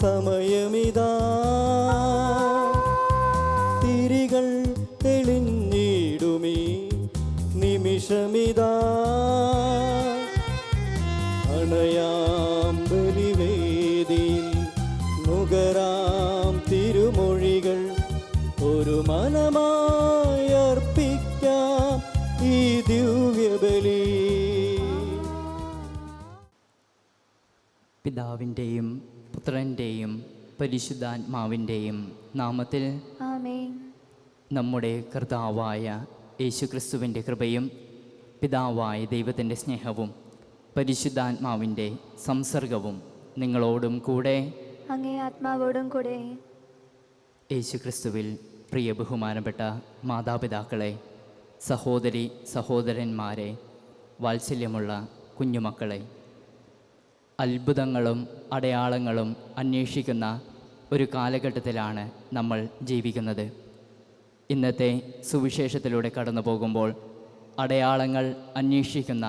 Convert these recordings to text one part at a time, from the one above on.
സമയമിതാ തിരികൾ തെളിഞ്ഞിടുമീ നിമിഷമിതാ അണയാം ബലിവേദിയിൽ നുകരാം തിരുമൊഴികൾ ഒരു മനമായി അർപ്പിക്കാം ഈ ദിവ്യബലി. പിതാവിൻ്റെയും പുത്രൻ്റെയും പരിശുദ്ധാത്മാവിൻ്റെയും നാമത്തിൽ ആമേൻ. നമ്മുടെ കർത്താവായ യേശുക്രിസ്തുവിൻ്റെ കൃപയും പിതാവായ ദൈവത്തിൻ്റെ സ്നേഹവും പരിശുദ്ധാത്മാവിൻ്റെ സംസർഗവും നിങ്ങളോടും കൂടെ അങ്ങേ ആത്മാവോടും കൂടെ. യേശുക്രിസ്തുവിൽ പ്രിയ ബഹുമാനപ്പെട്ട മാതാപിതാക്കളെ, സഹോദരി സഹോദരന്മാരെ, വാത്സല്യമുള്ള കുഞ്ഞുമക്കളെ, അത്ഭുതങ്ങളും അടയാളങ്ങളും അന്വേഷിക്കുന്ന ഒരു കാലഘട്ടത്തിലാണ് നമ്മൾ ജീവിക്കുന്നത്. ഇന്നത്തെ സുവിശേഷത്തിലൂടെ കടന്നു പോകുമ്പോൾ അടയാളങ്ങൾ അന്വേഷിക്കുന്ന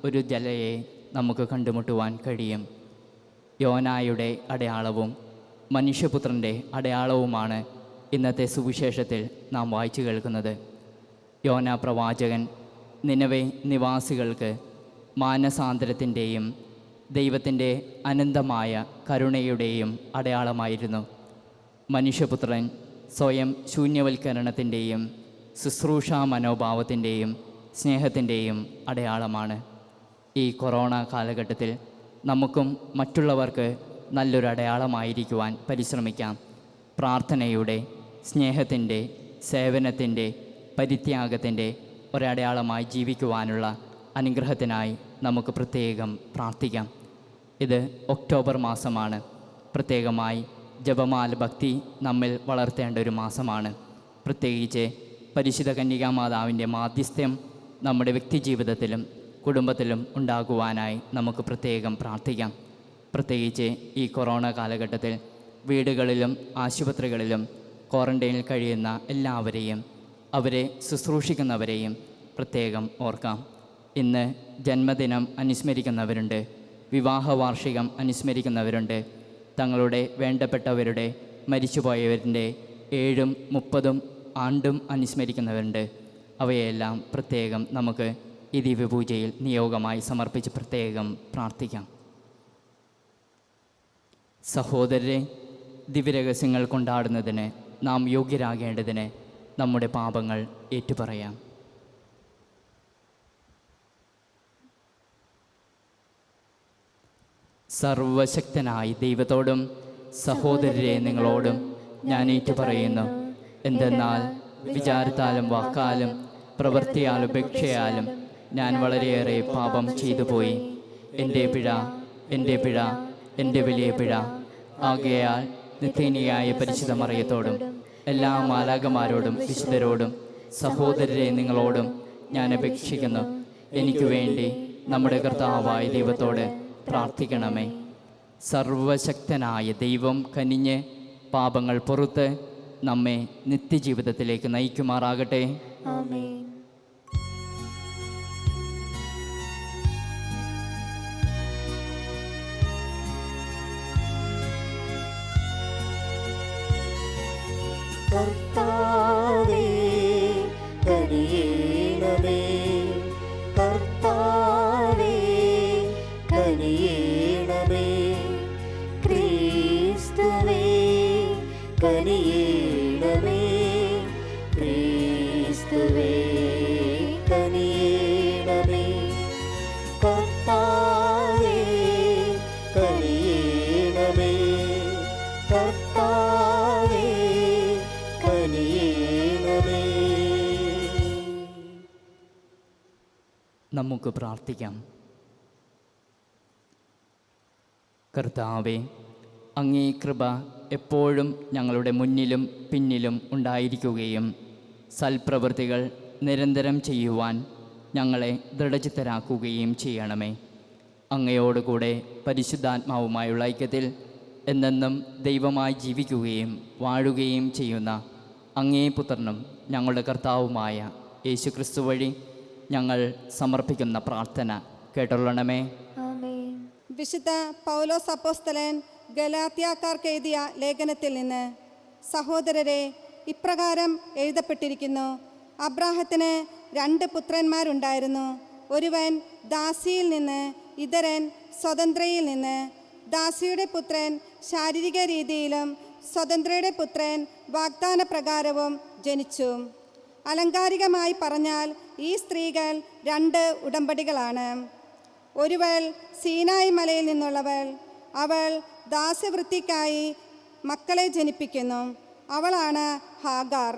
ഒരു ജനതയെ നമുക്ക് കണ്ടുമുട്ടുവാൻ കഴിയും. യോനായുടെ അടയാളവും മനുഷ്യപുത്രൻ്റെ അടയാളവുമാണ് ഇന്നത്തെ സുവിശേഷത്തിൽ നാം വായിച്ചു കേൾക്കുന്നത്. യോന പ്രവാചകൻ നിനവെ നിവാസികൾക്ക് മാനസാന്തരത്തിൻ്റെയും ദൈവത്തിൻ്റെ അനന്തമായ കരുണയുടെയും അടയാളമായിരുന്നു. മനുഷ്യപുത്രൻ സ്വയം ശൂന്യവൽക്കരണത്തിൻ്റെയും ശുശ്രൂഷാ മനോഭാവത്തിൻ്റെയും സ്നേഹത്തിൻ്റെയും അടയാളമാണ്. ഈ കൊറോണ കാലഘട്ടത്തിൽ നമുക്കും മറ്റുള്ളവർക്ക് നല്ലൊരു അടയാളമായിരിക്കുവാൻ പരിശ്രമിക്കാം. പ്രാർത്ഥനയുടെ, സ്നേഹത്തിൻ്റെ, സേവനത്തിൻ്റെ, പരിത്യാഗത്തിൻ്റെ ഒരടയാളമായി ജീവിക്കുവാനുള്ള അനുഗ്രഹത്തിനായി നമുക്ക് പ്രത്യേകം പ്രാർത്ഥിക്കാം. ഇത് ഒക്ടോബർ മാസമാണ്. പ്രത്യേകമായി ജപമാല ഭക്തി നമ്മിൽ വളർത്തേണ്ട ഒരു മാസമാണ്. പ്രത്യേകിച്ച് പരിശുദ്ധ കന്യകാമാതാവിൻ്റെ മാധ്യസ്ഥ്യം നമ്മുടെ വ്യക്തിജീവിതത്തിലും കുടുംബത്തിലും ഉണ്ടാകുവാനായി നമുക്ക് പ്രത്യേകം പ്രാർത്ഥിക്കാം. പ്രത്യേകിച്ച് ഈ കൊറോണ കാലഘട്ടത്തിൽ വീടുകളിലും ആശുപത്രികളിലും ക്വാറന്റൈനിൽ കഴിയുന്ന എല്ലാവരെയും അവരെ ശുശ്രൂഷിക്കുന്നവരെയും പ്രത്യേകം ഓർക്കാം. ഇന്ന് ജന്മദിനം അനുസ്മരിക്കുന്നവരുണ്ട്, വിവാഹ വാർഷികം അനുസ്മരിക്കുന്നവരുണ്ട്, തങ്ങളുടെ വേണ്ടപ്പെട്ടവരുടെ മരിച്ചുപോയവരുടെ 7ഉം 30ഉം ആണ്ടും അനുസ്മരിക്കുന്നവരുണ്ട്. അവയെല്ലാം പ്രത്യേകം നമുക്ക് ഈ ദിവ്യപൂജയിൽ നിയോഗമായി സമർപ്പിച്ച് പ്രത്യേകം പ്രാർത്ഥിക്കാം. സഹോദരരെ, ദിവ്യരഹസ്യങ്ങൾ കൊണ്ടാടുന്നതിന് നാം യോഗ്യരാകേണ്ടതിന് നമ്മുടെ പാപങ്ങൾ ഏറ്റുപറയാം. സർവശക്തനായ ദൈവത്തോടും സഹോദരരെ നിങ്ങളോടും ഞാൻ ഏറ്റുപറയുന്നു. എന്തെന്നാൽ വിചാരത്താലും വാക്കാലും പ്രവൃത്തിയാലും ഉപേക്ഷയാലും ഞാൻ വളരെയേറെ പാപം ചെയ്തു പോയി. എൻ്റെ പിഴ, എൻ്റെ പിഴ, എൻ്റെ വലിയ പിഴ. ആകയാൽ നിത്യനിയായ പരിശുദ്ധ മറിയത്തോടും എല്ലാ മാലാഖമാരോടും വിശുദ്ധരോടും സഹോദരരെ നിങ്ങളോടും ഞാൻ അപേക്ഷിക്കുന്നു, എനിക്ക് വേണ്ടി നമ്മുടെ കർത്താവായ ദൈവത്തോട് പ്രാർത്ഥിക്കണമേ. സർവശക്തനായ ദൈവം കനിഞ്ഞ് പാപങ്ങൾ പുറത്ത് നമ്മെ നിത്യജീവിതത്തിലേക്ക് നയിക്കുമാറാകട്ടെ. ആമേൻ. കർത്താവേ കനിയേണമേ, കർത്താവേ കനിയേണമേ, ക്രിസ്തുവേ കനിയേണമേ, ക്രിസ്തുവേ കനിയേണമേ, കർത്താവേ കനിയേണമേ, കർത്താവേ കനിയേണമേ. നമുക്ക് പ്രാർത്ഥിക്കാം. കർത്താവേ, അങ്ങേ കൃപ എപ്പോഴും ഞങ്ങളുടെ മുന്നിലും പിന്നിലും ഉണ്ടായിരിക്കുകയും സൽപ്രവൃത്തികൾ നിരന്തരം ചെയ്യുവാൻ ഞങ്ങളെ ദൃഢചിത്തരാക്കുകയും ചെയ്യണമേ. അങ്ങയോടുകൂടെ പരിശുദ്ധാത്മാവുമായുള്ള ഐക്യത്തിൽ എന്നെന്നും ദൈവമായി ജീവിക്കുകയും വാഴുകയും ചെയ്യുന്ന അങ്ങേ പുത്രനും ഞങ്ങളുടെ കർത്താവുമായ യേശുക്രിസ്തു വഴി ഞങ്ങൾ സമർപ്പിക്കുന്ന പ്രാർത്ഥന കേട്ടൊള്ളണമേ. ആമേൻ. വിശുദ്ധ പൗലോസ് അപ്പോസ്തലൻ ഗലാത്യക്കാർക്ക് എഴുതിയ ലേഖനത്തിൽ നിന്ന്. സഹോദരരെ, ഇപ്രകാരം എഴുതപ്പെട്ടിരിക്കുന്നു: അബ്രാഹത്തിന് 2 പുത്രന്മാരുണ്ടായിരുന്നു. ഒരുവൻ ദാസിയിൽ നിന്ന്, ഇതരൻ സ്വതന്ത്രയിൽ നിന്ന്. ദാസിയുടെ പുത്രൻ ശാരീരിക രീതിയിലും സ്വതന്ത്രയുടെ പുത്രൻ വാഗ്ദാന പ്രകാരവും ജനിച്ചു. അലങ്കാരികമായി പറഞ്ഞാൽ ഈ സ്ത്രീകൾ 2 ഉടമ്പടികളാണ്. ഒരുവൾ സീനായി മലയിൽ നിന്നുള്ളവൾ. അവൾ ദാസ്യവൃത്തിക്കായി മക്കളെ ജനിപ്പിക്കുന്നു. അവളാണ് ഹാഗാർ.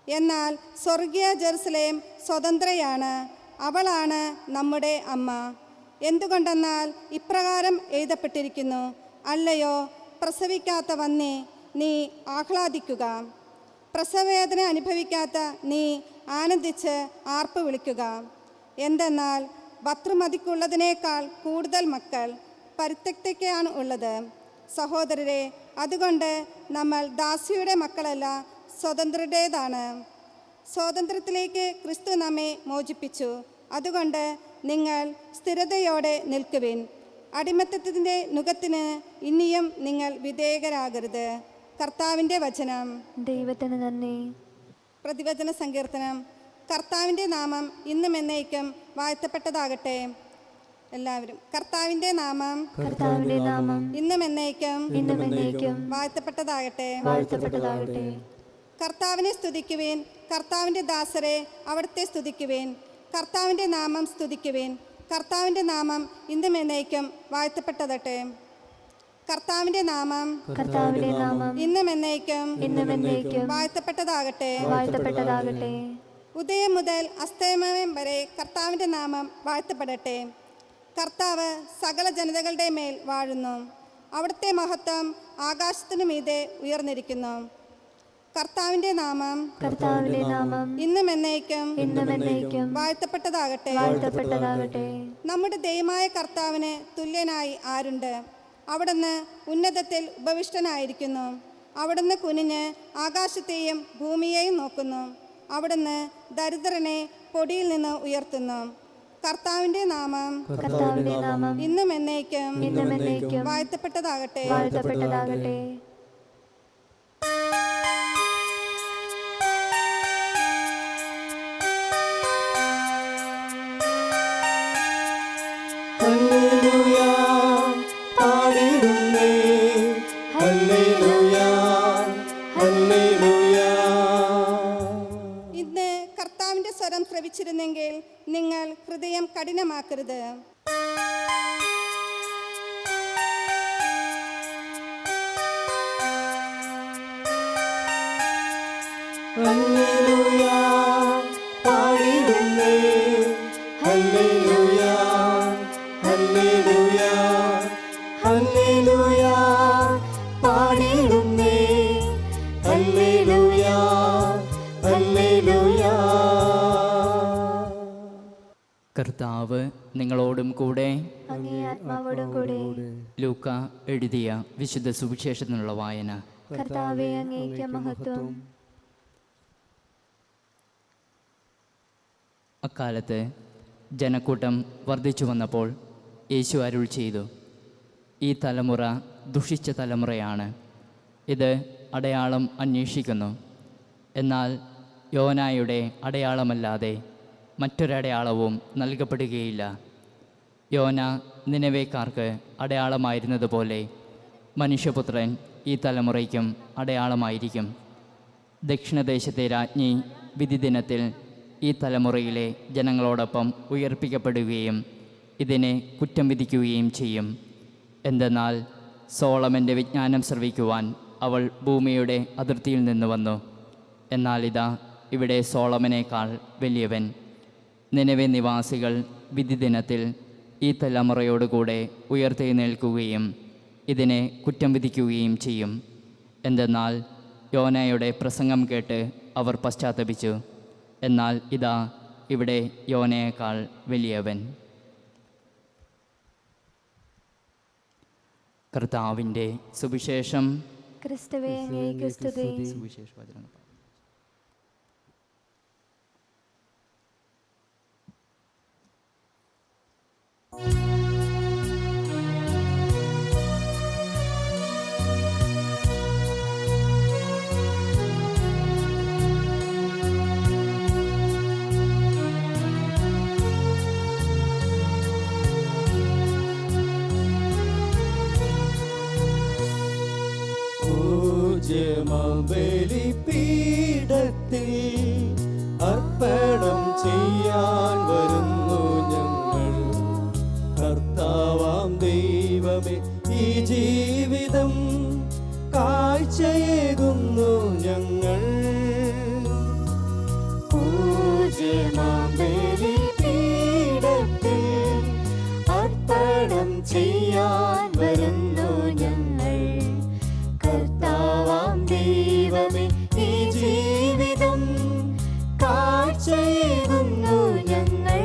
എന്നാൽ സ്വർഗീയ ജെറുസലേം സ്വതന്ത്രയാണ്. അവളാണ് നമ്മുടെ അമ്മ. എന്തുകൊണ്ടെന്നാൽ ഇപ്രകാരം എഴുതപ്പെട്ടിരിക്കുന്നു: അല്ലയോ പ്രസവിക്കാത്ത വന്നി, നീ ആഹ്ലാദിക്കുക. പ്രസവവേദന അനുഭവിക്കാത്ത നീ ആനന്ദിച്ച് ആർപ്പ് വിളിക്കുക. എന്തെന്നാൽ ഭർതൃമതിക്കുള്ളതിനേക്കാൾ കൂടുതൽ മക്കൾ പരിത്യക്തയ്ക്കാണ് ഉള്ളത്. സഹോദരരെ, അതുകൊണ്ട് നമ്മൾ ദാസിയുടെ മക്കളല്ല, സ്വതന്ത്രരുടേതാണ്. സ്വാതന്ത്ര്യത്തിലേക്ക് ക്രിസ്തു നമ്മെ മോചിപ്പിച്ചു. അതുകൊണ്ട് നിങ്ങൾ സ്ഥിരതയോടെ നിൽക്കുവിൻ. അടിമത്തത്തിൻ്റെ നുകത്തിന് ഇനിയും നിങ്ങൾ വിധേയരാകരുത്. കർത്താവിൻ്റെ വചനം. ദൈവത്തിന് നന്ദി. പ്രതിവചന സങ്കീർത്തനം. കർത്താവിൻ്റെ നാമം ഇന്നും എന്നേക്കും വാഴ്ത്തപ്പെട്ടതാകട്ടെ. എല്ലാവരും കർത്താവിൻ്റെ നാമം കർത്താവിന്റെ നാമം ഇന്നും എന്നേക്കും ഇന്നും എന്നേക്കും വാഴ്ത്തപ്പെട്ടതാകട്ടെ. വാഴ്ത്തപ്പെട്ടതാകട്ടെ. കർത്താവിനെ സ്തുതിക്കുവിൻ, കർത്താവിൻ്റെ ദാസരെ അവിടുത്തെ സ്തുതിക്കുവിൻ. കർത്താവിൻ്റെ നാമം സ്തുതിക്കുവിൻ. കർത്താവിൻ്റെ നാമം ഇന്നും എന്നേക്കും വാഴ്ത്തപ്പെട്ടതട്ടെ. കർത്താവിൻ്റെ നാമം കർത്താവിന്റെ നാമം ഇന്നും എന്നേക്കും ഇന്നും എന്നേക്കും വാഴ്ത്തപ്പെട്ടതാകട്ടെ. വാഴ്ത്തപ്പെട്ടതാകട്ടെ. ഉദയം മുതൽ അസ്തമയം വരെ കർത്താവിൻ്റെ നാമം വാഴ്ത്തപ്പെടട്ടെ. കർത്താവ് സകല ജനതകളുടെ മേൽ വാഴുന്നു. അവിടുത്തെ മഹത്വം ആകാശത്തിനു മീതെ ഉയർന്നിരിക്കുന്നു. കർത്താവിൻ്റെ നാമം കർത്താവിന്റെ നാമം ഇന്നും എന്നേക്കും ഇന്നും എന്നേക്കും വാഴ്ത്തപ്പെട്ടതാകട്ടെ. വാഴ്ത്തപ്പെട്ടതാകട്ടെ. നമ്മുടെ ദൈവമായ കർത്താവിന് തുല്യനായി ആരുണ്ട്? അവിടുന്ന് ഉന്നതത്തിൽ ഉപവിഷ്ടനായിരിക്കുന്നു. അവിടുന്ന് കുനിഞ്ഞ് ആകാശത്തെയും ഭൂമിയെയും നോക്കുന്നു. അവിടുന്ന് ദരിദ്രനെ പൊടിയിൽ നിന്ന് ഉയർത്തുന്നു. കർത്താവിൻ്റെ നാമം കർത്താവിന്റെ നാമം ഇന്നും എന്നേക്കും ഇന്നും എന്നേക്കും വാഴ്ത്തപ്പെട്ടതാകട്ടെ. വാഴ്ത്തപ്പെട്ടതാകട്ടെ. ഹല്ലേലൂയ പാടിടുന്നേ, ഹല്ലേലൂയ ഹല്ലേലൂയ. ഇന്ന് കർത്താവിൻ്റെ സ്വരം ശ്രവിച്ചിരുന്നെങ്കിൽ നിങ്ങൾ ഹൃദയം കഠിനമാക്കരുത്. ഹല്ലേലൂയ പാടിടുന്നേ, ഹല്ലേലൂയ ഹല്ലേലൂയ ഹല്ലേലൂയ പാടിടുന്നേ, ഹല്ലേലൂയ ഹല്ലേലൂയ. കർത്താവ് നിങ്ങളോടും കൂടെ. അങ്ങേ ആത്മാവോടും കൂടെ. ലൂക്ക എഴുതിയ വിശുദ്ധ സുവിശേഷത്തിനുള്ള വായന. കർത്താവേ, അങ്ങേക്ക് മഹത്വം. അക്കാലത്ത് ജനക്കൂട്ടം വർദ്ധിച്ചു വന്നപ്പോൾ യേശു അരുൾ ചെയ്തു: ഈ തലമുറ ദുഷിച്ച തലമുറയാണ്. ഇത് അടയാളം അന്വേഷിക്കുന്നു. എന്നാൽ യോനായുടെ അടയാളമല്ലാതെ മറ്റൊരടയാളവും നൽകപ്പെടുകയില്ല. യോന നിനവേക്കാർക്ക് അടയാളമായിരുന്നതുപോലെ മനുഷ്യപുത്രൻ ഈ തലമുറയ്ക്കും അടയാളമായിരിക്കും. ദക്ഷിണദേശത്തെ രാജ്ഞി വിധി ദിനത്തിൽ ഈ തലമുറയിലെ ജനങ്ങളോടൊപ്പം ഉയർപ്പിക്കപ്പെടുകയും ഇതിനെ കുറ്റം വിധിക്കുകയും ചെയ്യും. എന്തെന്നാൽ സോളമൻ്റെ വിജ്ഞാനം ശ്രവിക്കുവാൻ അവൾ ഭൂമിയുടെ അതിർത്തിയിൽ നിന്ന് വന്നു. എന്നാൽ ഇതാ ഇവിടെ സോളമനേക്കാൾ വലിയവൻ. നിനവെ നിവാസികൾ വിധി ദിനത്തിൽ ഈ തലമുറയോടുകൂടെ ഉയർത്തെഴുന്നേൽക്കുകയും ഇതിനെ കുറ്റം വിധിക്കുകയും ചെയ്യും. എന്തെന്നാൽ യോനയുടെ പ്രസംഗം കേട്ട് അവർ പശ്ചാത്തപിച്ചു. എന്നാൽ ഇതാ ഇവിടെ യോനയേക്കാൾ വലിയവൻ. കർത്താവിൻ്റെ സുവിശേഷം. ക്രിസ്തുവേ, അങ്ങേക്ക് സ്തുതി. സുവിശേഷ വചനം. ബലിപീഠത്തിൽ അർപ്പണം ചെയ്യാൻ വരുന്നു ഞങ്ങൾ. കർത്താവാം ദൈവമേ, ഈ ജീവിതം കാഴ്ചയേകുന്നു ഞങ്ങൾ. പൂജ്യമാം ബലിപീഠത്തിൽ അർപ്പണം ചെയ്യാൻ വരുന്നു ഞങ്ങൾ. കർത്താവാം ദൈവമേ, ഈ ജീവിതം കാഴ്ചയേകുന്നു ഞങ്ങൾ.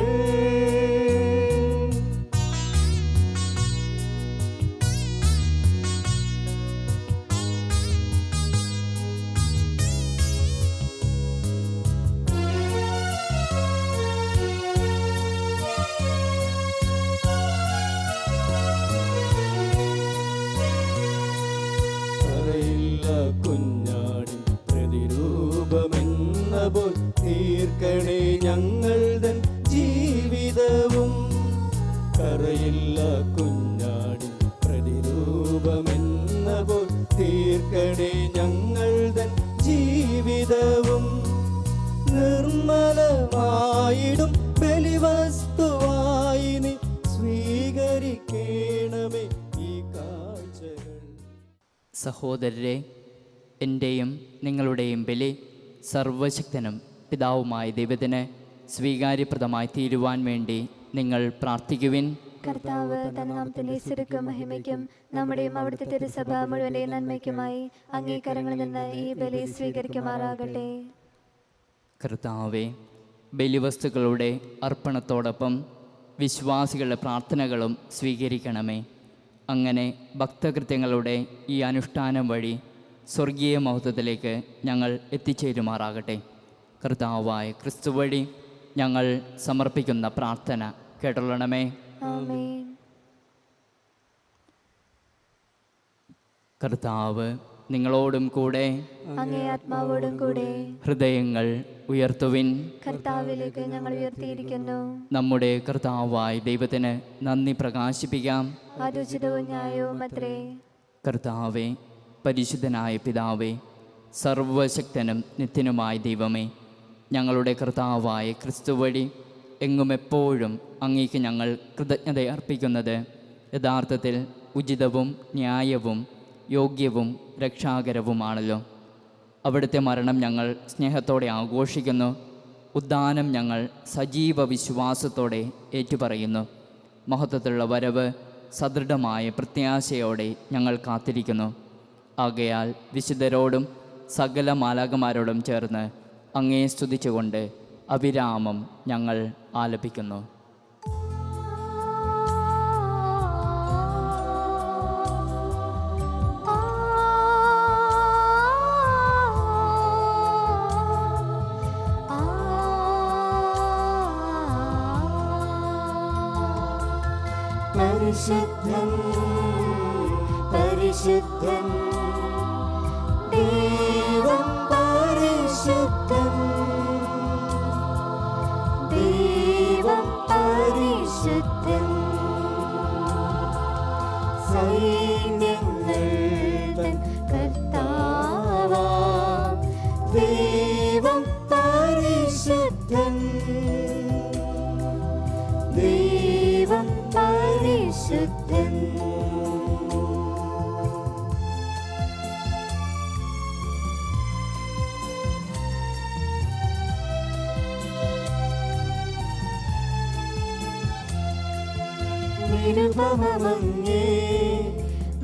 കുഞ്ഞാടി പ്രതിരൂപമെന്ന പോൽ തീർക്കണേ ഞങ്ങൾ തൻ ജീവിതവും. കറയില്ല കുഞ്ഞാടി പ്രതിരൂപമെന്ന പോൽ തീർക്കണേ ഞങ്ങൾ തൻ ജീവിതവും. നിർമ്മലമായിടും ബലിവസ്തുവായി നീ സ്വീകരിക്കണമേ ഈ കാഴ്ചകൾ. സഹോദരരെ, എൻ്റെയും നിങ്ങളുടെയും ബലി സർവശക്തനും പിതാവുമായ ദൈവത്തിന് സ്വീകാര്യപ്രദമായി തീരുവാൻ വേണ്ടി നിങ്ങൾ പ്രാർത്ഥിക്കുവിൻ. കർത്താവ് തന്നാമത്തിന്റെ സ്തുതിക്കും മഹിമയ്ക്കും നമ്മുടെയും അവിടുത്തെ തിരുസഭ മുഴുവന്റെ നന്മയ്ക്കുമായി അംഗീകാരങ്ങളിൽ നിന്ന് ഈ ബലി സ്വീകരിക്കുമാറാകട്ടെ. കർത്താവെ, ബലിവസ്തുക്കളുടെ അർപ്പണത്തോടൊപ്പം വിശ്വാസികളുടെ പ്രാർത്ഥനകളും സ്വീകരിക്കണമേ. അങ്ങനെ ഭക്തകൃത്യങ്ങളുടെ ഈ അനുഷ്ഠാനം വഴി സ്വർഗീയ മഹത്വത്തിലേക്ക് ഞങ്ങൾ എത്തിച്ചേരുമാറാകട്ടെ. കർത്താവായ ക്രിസ്തു വഴി ഞങ്ങൾ സമർപ്പിക്കുന്ന പ്രാർത്ഥന കേട്ടൊള്ളണമേ. ആമേൻ. കർത്താവ് നിങ്ങളോടും കൂടെ, അങ്ങേ ആത്മാവോടും കൂടെ. ഹൃദയങ്ങൾ ഉയർത്തുവിൻ. കർത്താവിലേക്ക് ഞങ്ങൾ ഉയർത്തിയിരിക്കുന്നു. നമ്മുടെ കർത്താവായ ദൈവത്തിന് നന്ദി പ്രകാശിപ്പിക്കാം. അതുചിതവും ന്യായവും അത്രേ. കർത്താവെ, പരിശുദ്ധനായ പിതാവേ, സർവശക്തനും നിത്യനുമായ ദൈവമേ, ഞങ്ങളുടെ കർത്താവായ ക്രിസ്തു വഴി എങ്ങും എപ്പോഴും അങ്ങേക്ക് ഞങ്ങൾ കൃതജ്ഞത അർപ്പിക്കുന്നത് യഥാർത്ഥത്തിൽ ഉചിതവും ന്യായവും യോഗ്യവും രക്ഷാകരവുമാണല്ലോ. അവിടുത്തെ മരണം ഞങ്ങൾ സ്നേഹത്തോടെ ആഘോഷിക്കുന്നു. ഉദ്ധാനം ഞങ്ങൾ സജീവ വിശ്വാസത്തോടെ ഏറ്റുപറയുന്നു. മഹത്വത്തിലുള്ള വരവ് സദൃഢമായ പ്രത്യാശയോടെ ഞങ്ങൾ കാത്തിരിക്കുന്നു. ആകയാൽ വിശുദ്ധരോടും സകല മാലാഖമാരോടും ചേർന്ന് അങ്ങയെ സ്തുതിച്ചുകൊണ്ട് അവിരാമം ഞങ്ങൾ ആലപിക്കുന്നു. പരിശുദ്ധൻ പരിശുദ്ധൻ ദൈവം പരിശുദ്ധൻ ദൈവം പരിശുദ്ധൻ സൈന്യങ്ങൾ തൻ കർത്താവാം ദൈവം പരിശുദ്ധൻ ദൈവം പരിശുദ്ധൻ. നിരുപമങ്ങേ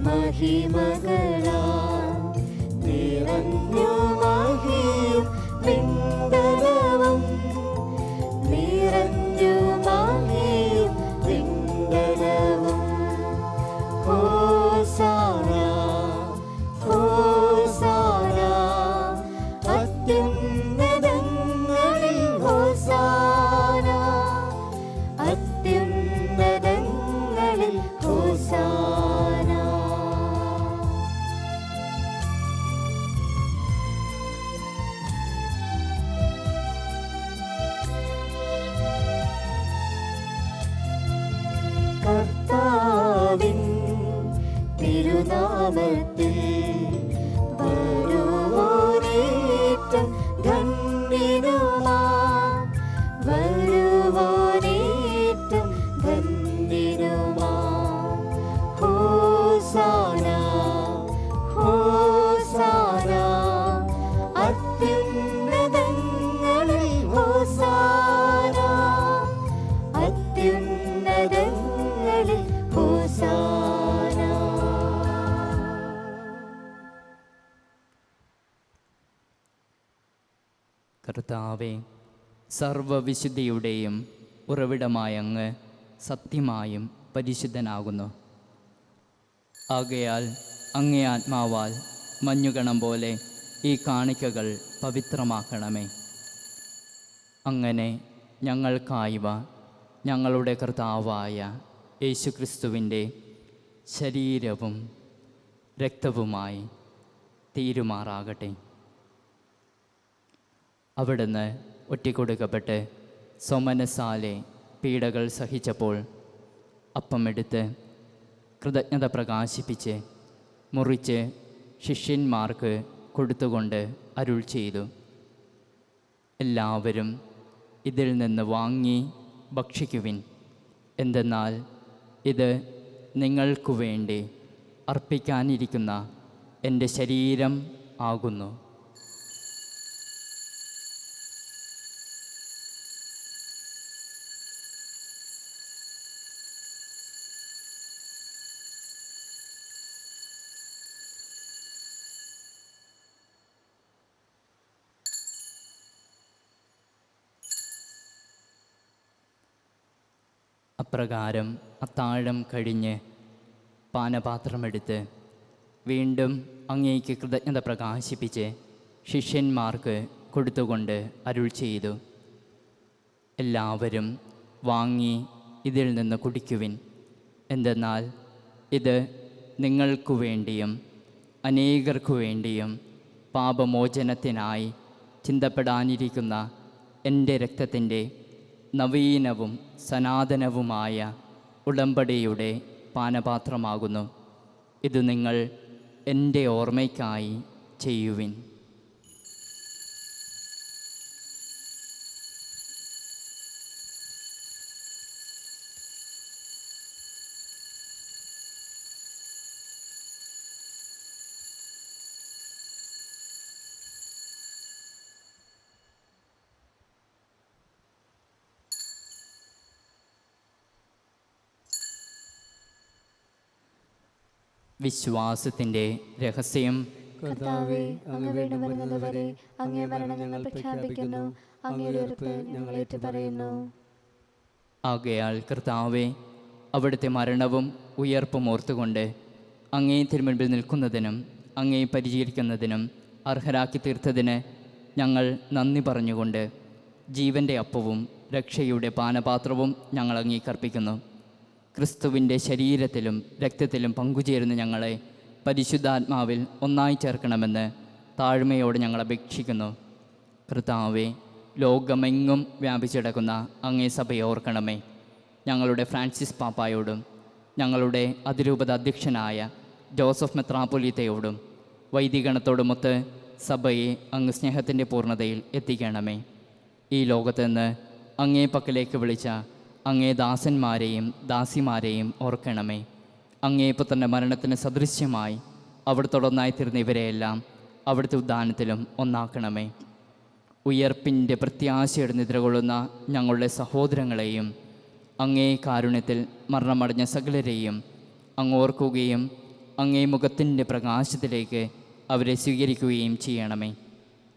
മഹിമകളാൽ നിറഞ്ഞു മഹിയും വിണ്ടലവും നിറഞ്ഞു മഹിയും വിണ്ടലവും. ഹോസാന ഹോസാന അത്യുന്നതങ്ങളിൽ ഹോസാന അത്യുന്നതങ്ങളിൽ ഹോസാന. കർത്താവിൻ തിരുനാമത്തിൽ വരുവാനിതാ കർത്താവെ, സർവവിശുദ്ധിയുടെയും ഉറവിടമായ അങ്ങ് സത്യമായും പരിശുദ്ധനാകുന്നു. ആകയാൽ അങ്ങേ ആത്മാവാൽ മഞ്ഞുകണം പോലെ ഈ കാണിക്കകൾ പവിത്രമാക്കണമേ. അങ്ങനെ ഞങ്ങൾക്കായവ ഞങ്ങളുടെ കർത്താവായ യേശുക്രിസ്തുവിൻ്റെ ശരീരവും രക്തവുമായി തീരുമാറാകട്ടെ. അവിടുന്ന് ഒറ്റിക്കൊടുക്കപ്പെട്ട് സോമനസാലെ പീഡകൾ സഹിച്ചപ്പോൾ അപ്പമെടുത്ത് കൃതജ്ഞത പ്രകാശിപ്പിച്ച് മുറിച്ച് ശിഷ്യന്മാർക്ക് കൊടുത്തുകൊണ്ട് അരുൾ ചെയ്തു, എല്ലാവരും ഇതിൽ നിന്ന് വാങ്ങി ഭക്ഷിക്കുവിൻ. എന്തെന്നാൽ ഇത് നിങ്ങൾക്കു വേണ്ടി അർപ്പിക്കാനിരിക്കുന്ന എൻ്റെ ശരീരം ആകുന്നു. അപ്രകാരം അത്താഴം കഴിഞ്ഞ് പാനപാത്രമെടുത്ത് വീണ്ടും അങ്ങേക്ക് കൃതജ്ഞത പ്രകാശിപ്പിച്ച് ശിഷ്യന്മാർക്ക് കൊടുത്തുകൊണ്ട് അരുൾ ചെയ്തു, എല്ലാവരും വാങ്ങി ഇതിൽ നിന്ന് കുടിക്കുവിൻ. എന്തെന്നാൽ ഇത് നിങ്ങൾക്കു വേണ്ടിയും അനേകർക്കു വേണ്ടിയും പാപമോചനത്തിനായി ചിന്തപ്പെടാനിരിക്കുന്ന എൻ്റെ രക്തത്തിൻ്റെ നവീനവും സനാതനവുമായ ഉടമ്പടിയുടെ പാനപാത്രമാകുന്നു. ഇത് നിങ്ങൾ എൻ്റെ ഓർമ്മയ്ക്കായി ചെയ്യുവിൻ. വിശ്വാസത്തിൻ്റെ രഹസ്യം. കർത്താവേ, അങ്ങ് വീണ്ടും വരുന്നതുവരെ അങ്ങേ മരണം ഞങ്ങൾ പ്രഖ്യാപിക്കുന്നു, അങ്ങയുടെ ഉറപ്പ് ഞങ്ങൾ ഏറ്റുപറയുന്നു. ആകയാൽ കർത്താവെ, അവിടുത്തെ മരണവും ഉയർപ്പും ഓർത്തുകൊണ്ട് അങ്ങേ തിരുമുൻപിൽ നിൽക്കുന്നതിനും അങ്ങേ പരിചരിക്കുന്നതിനും അർഹരാക്കി തീർത്തതിന് ഞങ്ങൾ നന്ദി പറഞ്ഞുകൊണ്ട് ജീവൻ്റെ അപ്പവും രക്ഷയുടെ പാനപാത്രവും ഞങ്ങൾ അങ്ങേക്കർപ്പിക്കുന്നു. ക്രിസ്തുവിൻ്റെ ശരീരത്തിലും രക്തത്തിലും പങ്കുചേരുന്ന ഞങ്ങളെ പരിശുദ്ധാത്മാവിൽ ഒന്നായി ചേർക്കണമെന്ന് താഴ്മയോടെ ഞങ്ങൾ അപേക്ഷിക്കുന്നു. കർത്താവെ, ലോകമെങ്ങും വ്യാപിച്ചിടക്കുന്ന അങ്ങേ സഭയെ ഓർക്കണമേ. ഞങ്ങളുടെ ഫ്രാൻസിസ് പാപ്പായോടും ഞങ്ങളുടെ അതിരൂപത അധ്യക്ഷനായ ജോസഫ് മെത്രാപ്പൊലീത്തയോടും വൈദികണത്തോടുമൊത്ത് സഭയെ അങ്ങ് സ്നേഹത്തിൻ്റെ പൂർണ്ണതയിൽ എത്തിക്കണമേ. ഈ ലോകത്ത് നിന്ന് അങ്ങേ പക്കലേക്ക് വിളിച്ച അങ്ങേ ദാസന്മാരെയും ദാസിമാരെയും ഓർക്കണമേ. അങ്ങേ പുത്രൻ്റെ മരണത്തിന് സദൃശ്യമായി അവിടുത്തോടൊന്നായി തീർന്ന ഇവരെയെല്ലാം അവിടുത്തെ ഉദ്ധാനത്തിലും ഒന്നാക്കണമേ. ഉയർപ്പിൻ്റെ പ്രത്യാശയുടെ നിദ്രകൊള്ളുന്ന ഞങ്ങളുടെ സഹോദരങ്ങളെയും അങ്ങേ കാരുണ്യത്തിൽ മരണമടഞ്ഞ സകലരെയും അങ്ങ് ഓർക്കുകയും അങ്ങേ മുഖത്തിൻ്റെ പ്രകാശത്തിലേക്ക് അവരെ സ്വീകരിക്കുകയും ചെയ്യണമേ.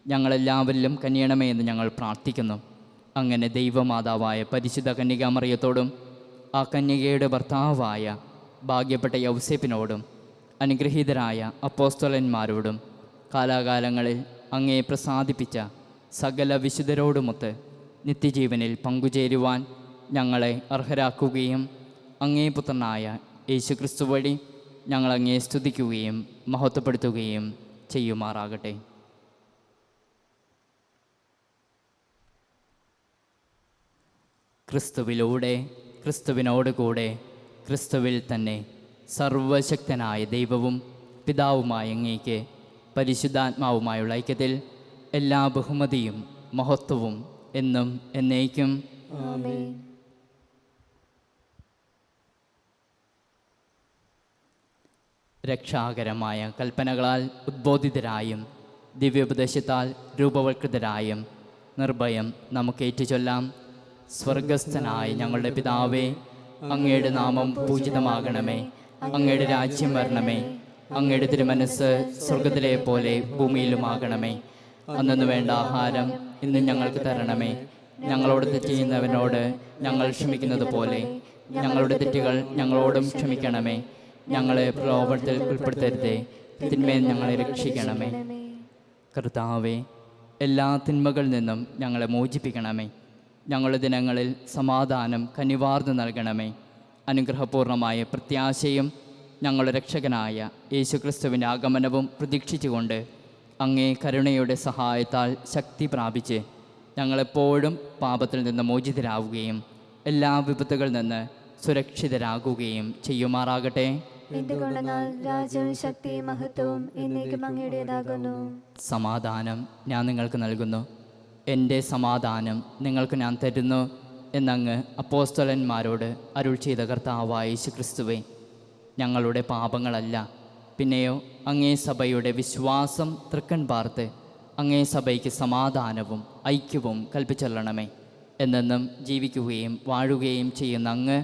ഞങ്ങളെല്ലാവരിലും കനിയണമേ എന്ന് ഞങ്ങൾ പ്രാർത്ഥിക്കുന്നു. അങ്ങനെ ദൈവമാതാവായ പരിശുദ്ധ കന്യകാമറിയത്തോടും ആ കന്യകയുടെ ഭർത്താവായ ഭാഗ്യപ്പെട്ട യൗസേപ്പിനോടും അനുഗ്രഹീതരായ അപ്പോസ്തലന്മാരോടും കാലാകാലങ്ങളിൽ അങ്ങേ പ്രസാദിപ്പിച്ച സകല വിശുദ്ധരോടുമൊത്ത് നിത്യജീവനിൽ പങ്കുചേരുവാൻ ഞങ്ങളെ അർഹരാക്കുകയും അങ്ങേ പുത്രനായ യേശുക്രിസ്തു വഴി ഞങ്ങളങ്ങേ സ്തുതിക്കുകയും മഹത്വപ്പെടുത്തുകയും ചെയ്യുമാറാകട്ടെ. ക്രിസ്തുവിലൂടെ, ക്രിസ്തുവിനോട് കൂടെ, ക്രിസ്തുവിൽ തന്നെ സർവശക്തനായ ദൈവവും പിതാവുമായ അങ്ങേക്ക് പരിശുദ്ധാത്മാവുമായുള്ള ഐക്യത്തിൽ എല്ലാ ബഹുമതിയും മഹത്വവും എന്നും എന്നേക്കും ആമേൻ. രക്ഷാകരമായ കൽപ്പനകളാൽ ഉദ്ബോധിതരായും ദിവ്യോപദേശത്താൽ രൂപവൽകൃതരായും നിർഭയം നമുക്ക് ഏറ്റുചൊല്ലാം. സ്വർഗസ്ഥനായ ഞങ്ങളുടെ പിതാവേ, അങ്ങയുടെ നാമം പൂജിതമാകണമേ. അങ്ങയുടെ രാജ്യം വരണമേ. അങ്ങയുടെ തിരുമനസ്സ് സ്വർഗത്തിലെ പോലെ ഭൂമിയിലുമാകണമേ. അന്നു വേണ്ട ആഹാരം ഇന്ന് ഞങ്ങൾക്ക് തരണമേ. ഞങ്ങളോട് തെറ്റ് ചെയ്യുന്നവനോട് ഞങ്ങൾ ക്ഷമിക്കുന്നത് പോലെ ഞങ്ങളുടെ തെറ്റുകൾ ഞങ്ങളോടും ക്ഷമിക്കണമേ. ഞങ്ങളെ പ്രലോഭനത്തിൽ ഉൾപ്പെടുത്തരുതേ, തിന്മയിൽ ഞങ്ങളെ രക്ഷിക്കണമേ. കർത്താവേ, എല്ലാ തിന്മകളിൽ നിന്നും ഞങ്ങളെ മോചിപ്പിക്കണമേ. ഞങ്ങളുടെ ദിനങ്ങളിൽ സമാധാനം കനിവാർന്നു നൽകണമേ. അനുഗ്രഹപൂർണമായ പ്രത്യാശയും ഞങ്ങളുടെ രക്ഷകനായ യേശുക്രിസ്തുവിൻ്റെ ആഗമനവും പ്രതീക്ഷിച്ചുകൊണ്ട് അങ്ങേ കരുണയുടെ സഹായത്താൽ ശക്തി പ്രാപിച്ച് ഞങ്ങളെപ്പോഴും പാപത്തിൽ നിന്ന് മോചിതരാവുകയും എല്ലാ വിപത്തുകളിൽ നിന്ന് സുരക്ഷിതരാകുകയും ചെയ്യുമാറാകട്ടെ. എന്തുകൊണ്ടെന്നാൽ രാജ്യവും ശക്തിയും മഹത്വവും എന്നേക്കും അങ്ങയുടേതാകുന്നു. സമാധാനം ഞാൻ നിങ്ങൾക്ക് നൽകുന്നു, എൻ്റെ സമാധാനം നിങ്ങൾക്ക് ഞാൻ തരുന്നു എന്നങ്ങ് അപ്പോസ്തലന്മാരോട് അരുൾ ചെയ്ത കർത്താവായ യേശുക്രിസ്തുവേ, ഞങ്ങളുടെ പാപങ്ങളല്ല പിന്നെയോ അങ്ങേ സഭയുടെ വിശ്വാസം തൃക്കൺ പാർത്ത് അങ്ങേ സഭയ്ക്ക് സമാധാനവും ഐക്യവും കൽപ്പിച്ചൊല്ലണമേ. എന്നെന്നും ജീവിക്കുകയും വാഴുകയും ചെയ്യുന്ന അങ്ങ്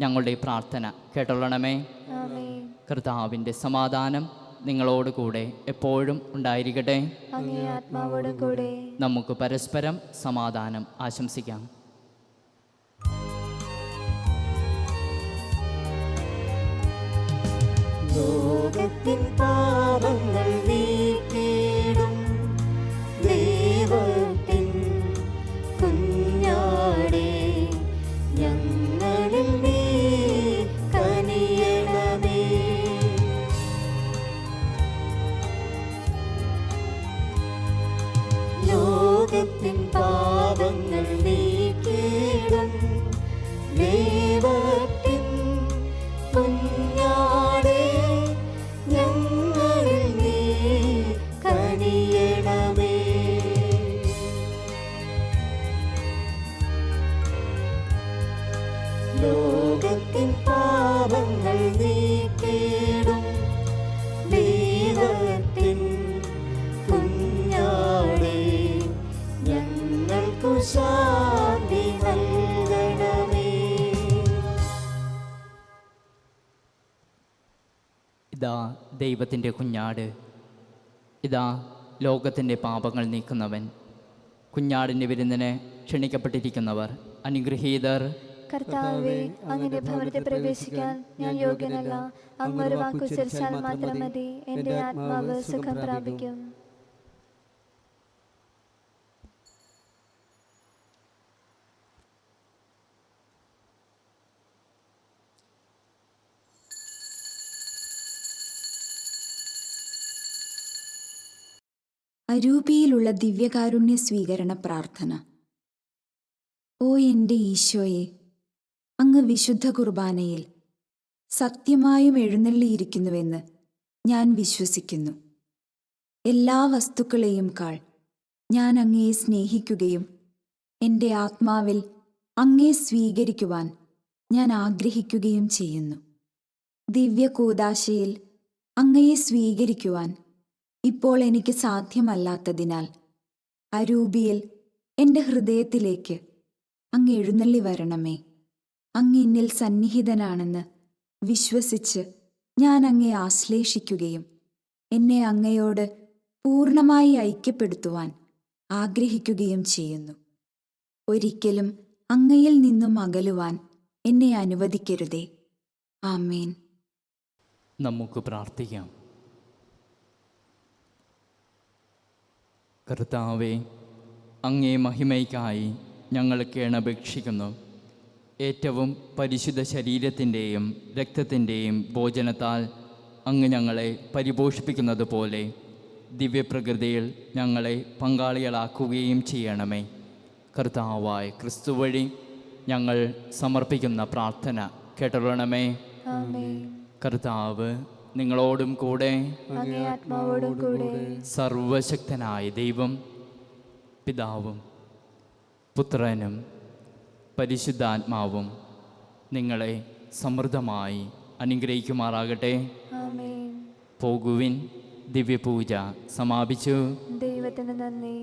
ഞങ്ങളുടെ പ്രാർത്ഥന കേട്ടൊള്ളണമേ. ആമേൻ. കർത്താവിൻ്റെ സമാധാനം നിങ്ങളോട് കൂടെ എപ്പോഴും ഉണ്ടായിരിക്കട്ടെ. അങ്ങേ ആത്മാവോടും കൂടെ. നമുക്ക് പരസ്പരം സമാധാനം ആശംസിക്കാം. ലോകത്തിൻ പാപങ്ങൾ നീക്കിയിടും ദൈവത്തിൻ കുഞ്ഞാടേ, ഞങ്ങളിൽ നീ കനിയണമേ. ലോകത്തിൻ പാപങ്ങൾ നീക്കിയിടും ദൈവത്തിൻ കുഞ്ഞാടേ, ഞങ്ങളിൽ നീ കനിയണമേ. ലോകത്തിൻ പാപങ്ങൾ നീക്കിയിടും ദൈവത്തിൻ കുഞ്ഞാടേ, ഞങ്ങൾക്കു ശാന്തി നൽകണമേ. ഇതാ ദൈവത്തിൻ്റെ കുഞ്ഞാട്, ഇതാ ലോകത്തിൻ്റെ പാപങ്ങൾ നീക്കുന്നവൻ. കുഞ്ഞാടിൻ്റെ വിരുന്നിന് ക്ഷണിക്കപ്പെട്ടിരിക്കുന്നവർ അനുഗ്രഹീതർ. കർത്താവേ, അങ്ങയുടെ ഭവനത്തിൽ പ്രവേശിക്കാൻ ഞാൻ യോഗ്യനല്ല. അങ്ങ് ഒരു വാക്കുച്ചരിച്ചാൽ മാത്രം മതി, എൻ്റെ ആത്മാവ് സുഖം പ്രാപിക്കും. അരൂപിയിലുള്ള ദിവ്യകാരുണ്യ സ്വീകരണ പ്രാർത്ഥന. ഓ എൻ്റെ ഈശോയെ, അങ്ങ് വിശുദ്ധ കുർബാനയിൽ സത്യമായും എഴുന്നള്ളിയിരിക്കുന്നുവെന്ന് ഞാൻ വിശ്വസിക്കുന്നു. എല്ലാ വസ്തുക്കളെയും കാൾ ഞാൻ അങ്ങയെ സ്നേഹിക്കുകയും എൻ്റെ ആത്മാവിൽ അങ്ങയെ സ്വീകരിക്കുവാൻ ഞാൻ ആഗ്രഹിക്കുകയും ചെയ്യുന്നു. ദിവ്യകൂദാശയിൽ അങ്ങയെ സ്വീകരിക്കുവാൻ ഇപ്പോൾ എനിക്ക് സാധ്യമല്ലാത്തതിനാൽ അരൂപിയിൽ എൻ്റെ ഹൃദയത്തിലേക്ക് അങ്ങ് എഴുന്നള്ളി വരണമേ. അങ്ങ് എന്നിൽ സന്നിഹിതനാണെന്ന് വിശ്വസിച്ച് ഞാൻ അങ്ങയെ ആശ്ലേഷിക്കുകയും എന്നെ അങ്ങയോട് പൂർണ്ണമായി ഐക്യപ്പെടുത്തുവാൻ ആഗ്രഹിക്കുകയും ചെയ്യുന്നു. ഒരിക്കലും അങ്ങയിൽ നിന്നും അകലുവാൻ എന്നെ അനുവദിക്കരുതേ. ആമേൻ. നമുക്ക് പ്രാർത്ഥിക്കാം. കർത്താവേ, അങ്ങേ മഹിമയ്ക്കായി ഞങ്ങൾ കേണപേക്ഷിക്കുന്നു. ഏറ്റവും പരിശുദ്ധ ശരീരത്തിൻ്റെയും രക്തത്തിൻ്റെയും ഭോജനത്താൽ അങ്ങ് ഞങ്ങളെ പരിപോഷിപ്പിക്കുന്നത് പോലെ ദിവ്യപ്രകൃതിയിൽ ഞങ്ങളെ പങ്കാളികളാക്കുകയും ചെയ്യണമേ. കർത്താവായ ക്രിസ്തു വഴി ഞങ്ങൾ സമർപ്പിക്കുന്ന പ്രാർത്ഥന കേട്ടൊള്ളണമേ. ആമേൻ. കർത്താവ് നിങ്ങളോടും കൂടെ. അങ്ങേ ആത്മാവോടും കൂടെ. സർവശക്തനായ ദൈവം പിതാവും പുത്രനും പരിശുദ്ധാത്മാവും നിങ്ങളെ സമൃദ്ധമായി അനുഗ്രഹിക്കുമാറാകട്ടെ. ആമേൻ. പോകുവിൻ, ദിവ്യപൂജ സമാപിച്ചു. ദൈവത്തിന് നന്ദി.